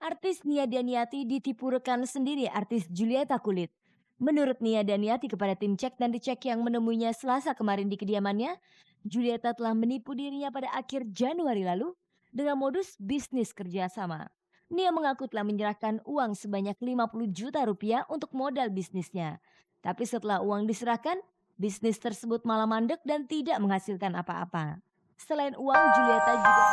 Artis Nia Daniati ditipu rekan sendiri artis Julieta Kulit. Menurut Nia Daniati kepada tim cek dan dicek yang menemuinya Selasa kemarin di kediamannya, Julieta telah menipu dirinya pada akhir Januari lalu dengan modus bisnis kerjasama. Nia mengaku telah menyerahkan uang sebanyak 50 juta rupiah untuk modal bisnisnya. Tapi setelah uang diserahkan, bisnis tersebut malah mandek dan tidak menghasilkan apa-apa. Selain uang, Julieta juga...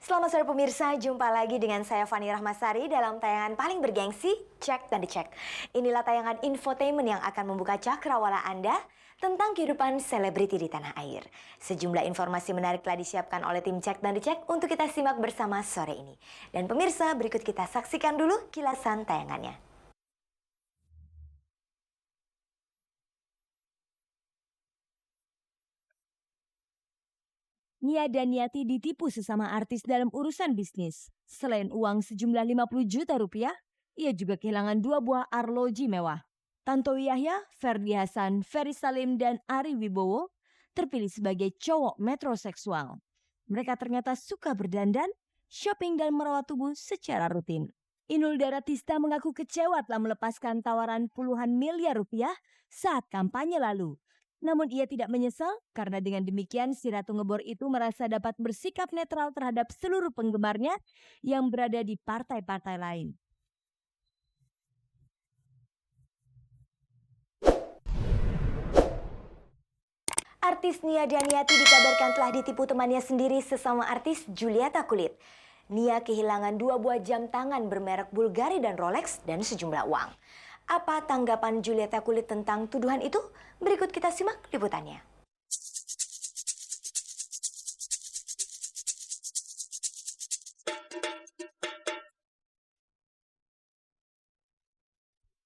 Selamat sore pemirsa, jumpa lagi dengan saya Fani Rahmasari dalam tayangan paling bergengsi, Cek dan Dicek. Inilah tayangan infotainment yang akan membuka cakrawala Anda tentang kehidupan selebriti di tanah air. Sejumlah informasi menarik telah disiapkan oleh tim Cek dan Dicek untuk kita simak bersama sore ini. Dan pemirsa, berikut kita saksikan dulu kilasan tayangannya. Nia Daniati ditipu sesama artis dalam urusan bisnis. Selain uang sejumlah 50 juta rupiah, ia juga kehilangan 2 buah arloji mewah. Tantowi Yahya, Ferdi Hasan, Ferry Salim, dan Ari Wibowo terpilih sebagai cowok metroseksual. Mereka ternyata suka berdandan, shopping, dan merawat tubuh secara rutin. Inul Daratista mengaku kecewa telah melepaskan tawaran puluhan miliar rupiah saat kampanye lalu. Namun ia tidak menyesal karena dengan demikian si Ratu Ngebor itu merasa dapat bersikap netral terhadap seluruh penggemarnya yang berada di partai-partai lain. Artis Nia Daniati dikabarkan telah ditipu temannya sendiri sesama artis Julieta Kulit. Nia kehilangan 2 buah jam tangan bermerek Bulgari dan Rolex dan sejumlah uang. Apa tanggapan Julieta Kulit tentang tuduhan itu? Berikut kita simak liputannya.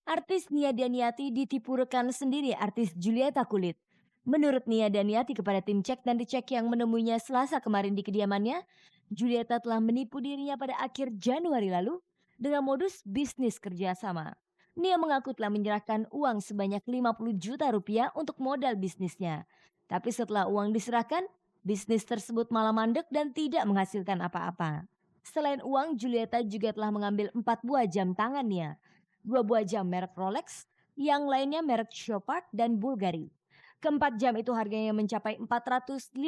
Artis Nia Daniati ditipu rekan sendiri artis Julieta Kulit. Menurut Nia Daniati kepada tim cek dan dicek yang menemuinya Selasa kemarin di kediamannya, Julieta telah menipu dirinya pada akhir Januari lalu dengan modus bisnis kerjasama. Nia mengaku telah menyerahkan uang sebanyak 50 juta rupiah untuk modal bisnisnya. Tapi setelah uang diserahkan, bisnis tersebut malah mandek dan tidak menghasilkan apa-apa. Selain uang, Julieta juga telah mengambil 4 buah jam tangan Nia. 2 buah jam merek Rolex, yang lainnya merek Chopard dan Bulgari. Keempat jam itu harganya mencapai 450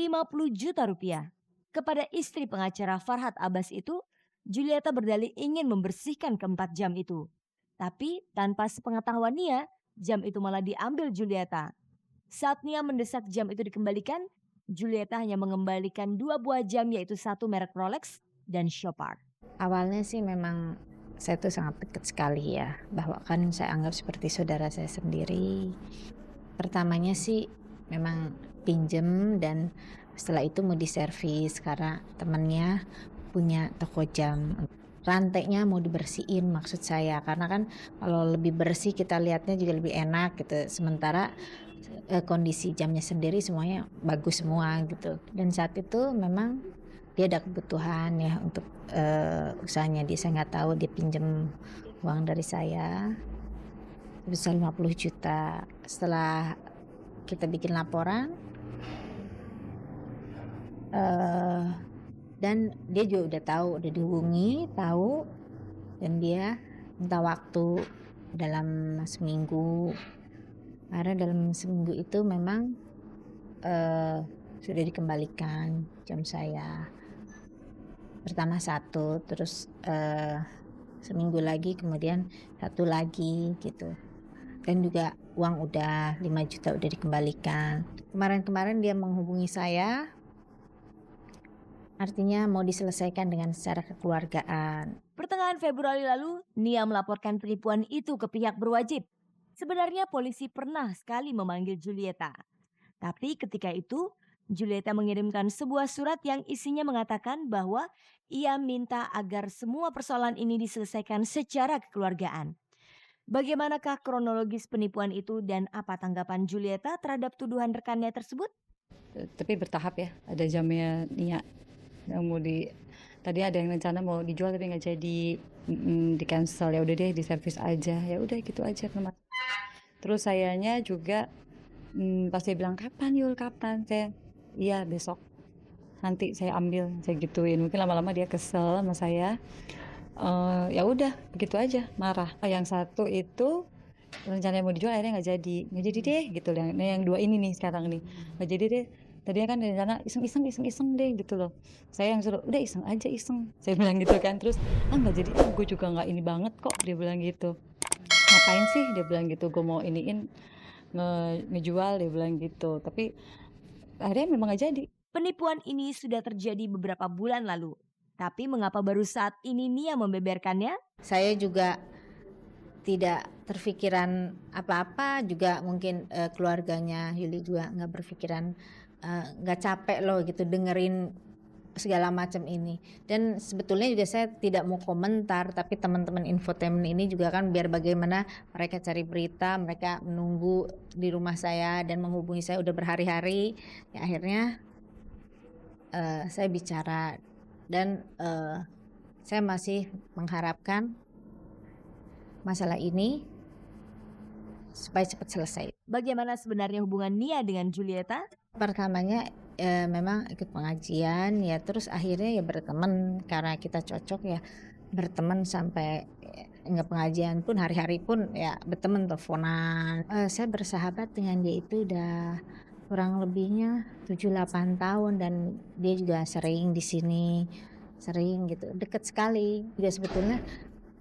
juta rupiah. Kepada istri pengacara Farhad Abbas itu, Julieta berdalih ingin membersihkan keempat jam itu. Tapi tanpa sepengetahuan Nia, jam itu malah diambil Julieta. Saat Nia mendesak jam itu dikembalikan, Julieta hanya mengembalikan 2 buah jam yaitu 1 merek Rolex dan Chopard. Awalnya sih memang saya tuh sangat dekat sekali ya, bahwa kan saya anggap seperti saudara saya sendiri. Pertamanya sih memang pinjem dan setelah itu mau diservis karena temennya punya toko jam. Rantainya mau dibersihin maksud saya, karena kan kalau lebih bersih kita lihatnya juga lebih enak gitu. Sementara kondisi jamnya sendiri semuanya bagus semua gitu. Dan saat itu memang dia ada kebutuhan ya untuk usahanya dia. Saya nggak tahu dia pinjem uang dari saya sebesar 50 juta. Setelah kita bikin laporan dan dia juga udah tahu, udah dihubungi, tahu, dan dia minta waktu dalam seminggu. Karena dalam seminggu itu memang sudah dikembalikan jam saya. Pertama 1, terus seminggu lagi, kemudian 1 lagi gitu. Dan juga uang udah 5 juta udah dikembalikan. Kemarin dia menghubungi saya. Artinya mau diselesaikan dengan secara kekeluargaan. Pertengahan Februari lalu, Nia melaporkan penipuan itu ke pihak berwajib. Sebenarnya polisi pernah sekali memanggil Julieta. Tapi ketika itu, Julieta mengirimkan sebuah surat yang isinya mengatakan bahwa ia minta agar semua persoalan ini diselesaikan secara kekeluargaan. Bagaimanakah kronologis penipuan itu dan apa tanggapan Julieta terhadap tuduhan rekannya tersebut? Tapi bertahap ya, ada jamnya Nia yang mau tadi ada yang rencana mau dijual tapi nggak jadi, di cancel. Ya udah deh, di servis aja, ya udah gitu aja teman. Terus sayanya juga pas dia bilang kapan Yul, kapan, saya iya besok. nanti saya ambil, saya gituin. Mungkin lama-lama dia kesel sama saya. Ya udah begitu aja, marah. Yang satu itu rencananya mau dijual akhirnya nggak jadi deh gitu. Yang dua ini nih sekarang nih nggak jadi deh. Tadinya kan rencana iseng deh gitu loh. Saya yang suruh udah iseng aja iseng. Saya bilang gitu kan, terus nggak jadi, gue juga nggak ini banget kok, dia bilang gitu. Ngapain sih dia bilang gitu, gue mau iniin ngejual, dia bilang gitu. Tapi akhirnya memang nggak jadi. Penipuan ini sudah terjadi beberapa bulan lalu. Tapi mengapa baru saat ini Nia membeberkannya? Saya juga tidak terfikiran apa-apa, juga mungkin keluarganya Yuli juga nggak berpikiran, nggak capek loh gitu dengerin segala macam ini. Dan sebetulnya juga saya tidak mau komentar, tapi teman-teman infotainment ini juga kan biar bagaimana mereka cari berita, mereka menunggu di rumah saya dan menghubungi saya udah berhari-hari. Ya akhirnya saya bicara dan saya masih mengharapkan masalah ini supaya cepat selesai. Bagaimana sebenarnya hubungan Nia dengan Julieta? Pertamanya memang ikut pengajian ya, terus akhirnya ya berteman karena kita cocok ya, berteman sampai nggak pengajian pun hari-hari pun ya berteman, teleponan. Saya bersahabat dengan dia itu udah kurang lebihnya 7-8 tahun dan dia juga sering di sini, sering gitu, deket sekali. Juga sebetulnya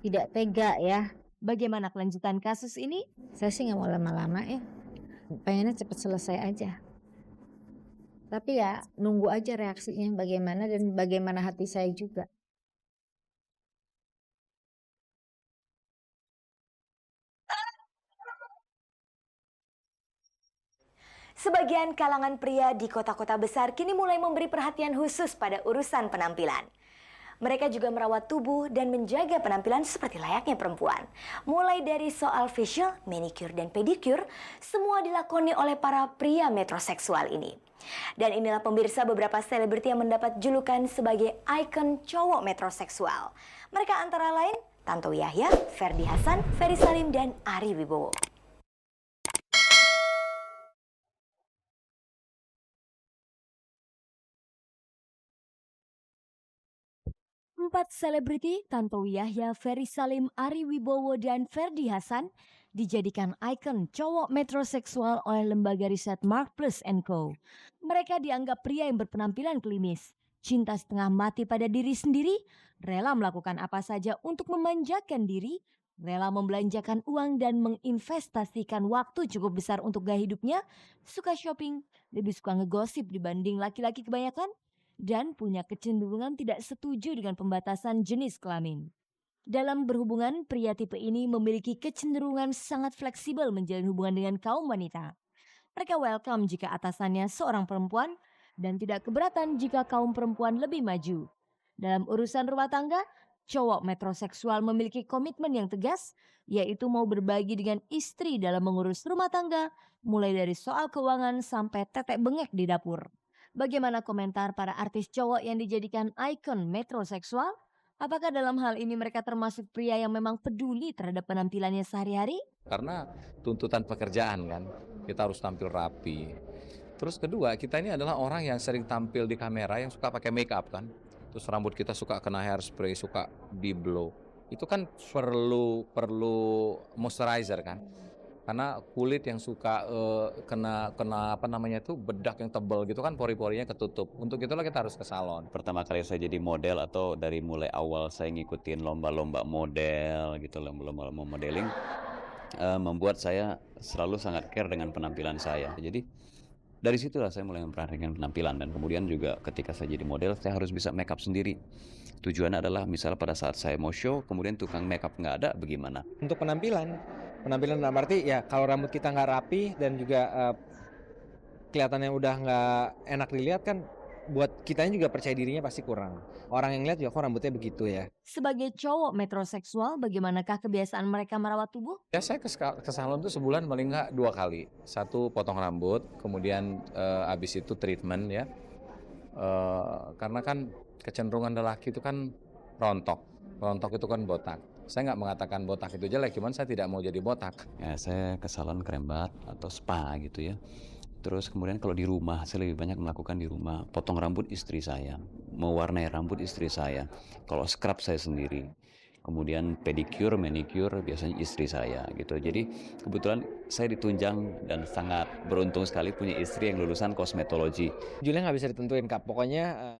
tidak tega ya. Bagaimana kelanjutan kasus ini? Saya sih nggak mau lama-lama ya, pengennya cepat selesai aja. Tapi ya nunggu aja reaksinya bagaimana dan bagaimana hati saya juga. Sebagian kalangan pria di kota-kota besar kini mulai memberi perhatian khusus pada urusan penampilan. Mereka juga merawat tubuh dan menjaga penampilan seperti layaknya perempuan. Mulai dari soal facial, manicure, dan pedicure, semua dilakoni oleh para pria metroseksual ini. Dan inilah pemirsa beberapa selebriti yang mendapat julukan sebagai ikon cowok metroseksual. Mereka antara lain Tantowi Yahya, Ferdy Hassan, Ferry Salim, dan Ari Wibowo. Empat selebriti Tantowi Yahya, Ferry Salim, Ari Wibowo, dan Ferdy Hassan dijadikan ikon cowok metroseksual oleh lembaga riset Mark Plus & Co. Mereka dianggap pria yang berpenampilan klinis, cinta setengah mati pada diri sendiri, rela melakukan apa saja untuk memanjakan diri, rela membelanjakan uang dan menginvestasikan waktu cukup besar untuk gaya hidupnya, suka shopping, lebih suka ngegosip dibanding laki-laki kebanyakan, dan punya kecenderungan tidak setuju dengan pembatasan jenis kelamin. Dalam berhubungan, pria tipe ini memiliki kecenderungan sangat fleksibel menjalin hubungan dengan kaum wanita. Mereka welcome jika atasannya seorang perempuan dan tidak keberatan jika kaum perempuan lebih maju. Dalam urusan rumah tangga, cowok metroseksual memiliki komitmen yang tegas, yaitu mau berbagi dengan istri dalam mengurus rumah tangga, mulai dari soal keuangan sampai tetek bengek di dapur. Bagaimana komentar para artis cowok yang dijadikan ikon metroseksual? Apakah dalam hal ini mereka termasuk pria yang memang peduli terhadap penampilannya sehari-hari? Karena tuntutan pekerjaan kan, kita harus tampil rapi. Terus kedua, kita ini adalah orang yang sering tampil di kamera yang suka pakai make up kan. Terus rambut kita suka kena hairspray, suka di blow. Itu kan perlu moisturizer kan. Karena kulit yang suka kena apa namanya itu bedak yang tebal gitu kan, pori-porinya ketutup. Untuk itulah kita harus ke salon. Pertama kali saya jadi model atau dari mulai awal saya ngikutin lomba-lomba model gitu, lomba-lomba modeling, membuat saya selalu sangat care dengan penampilan saya. Jadi dari situlah saya mulai memperhatikan penampilan, dan kemudian juga ketika saya jadi model saya harus bisa make up sendiri. Tujuannya adalah misalnya pada saat saya mau show kemudian tukang make up nggak ada, bagaimana? Untuk penampilan dalam arti ya kalau rambut kita nggak rapi dan juga kelihatannya udah nggak enak dilihat kan, buat kitanya juga percaya dirinya pasti kurang. Orang yang lihat juga kok rambutnya begitu ya. Sebagai cowok metroseksual, bagaimanakah kebiasaan mereka merawat tubuh? Ya saya ke salon tuh sebulan paling nggak 2 kali. Satu potong rambut, kemudian abis itu treatment ya. Karena kan kecenderungan lelaki itu kan rontok itu kan botak. Saya nggak mengatakan botak itu jelek, cuman saya tidak mau jadi botak. Ya saya ke salon Krembat atau spa gitu ya. Terus kemudian kalau di rumah, saya lebih banyak melakukan di rumah. Potong rambut istri saya, mewarnai rambut istri saya. Kalau scrub saya sendiri. Kemudian pedicure, manicure biasanya istri saya gitu. Jadi kebetulan saya ditunjang dan sangat beruntung sekali punya istri yang lulusan kosmetologi. Judulnya nggak bisa ditentuin Kak, pokoknya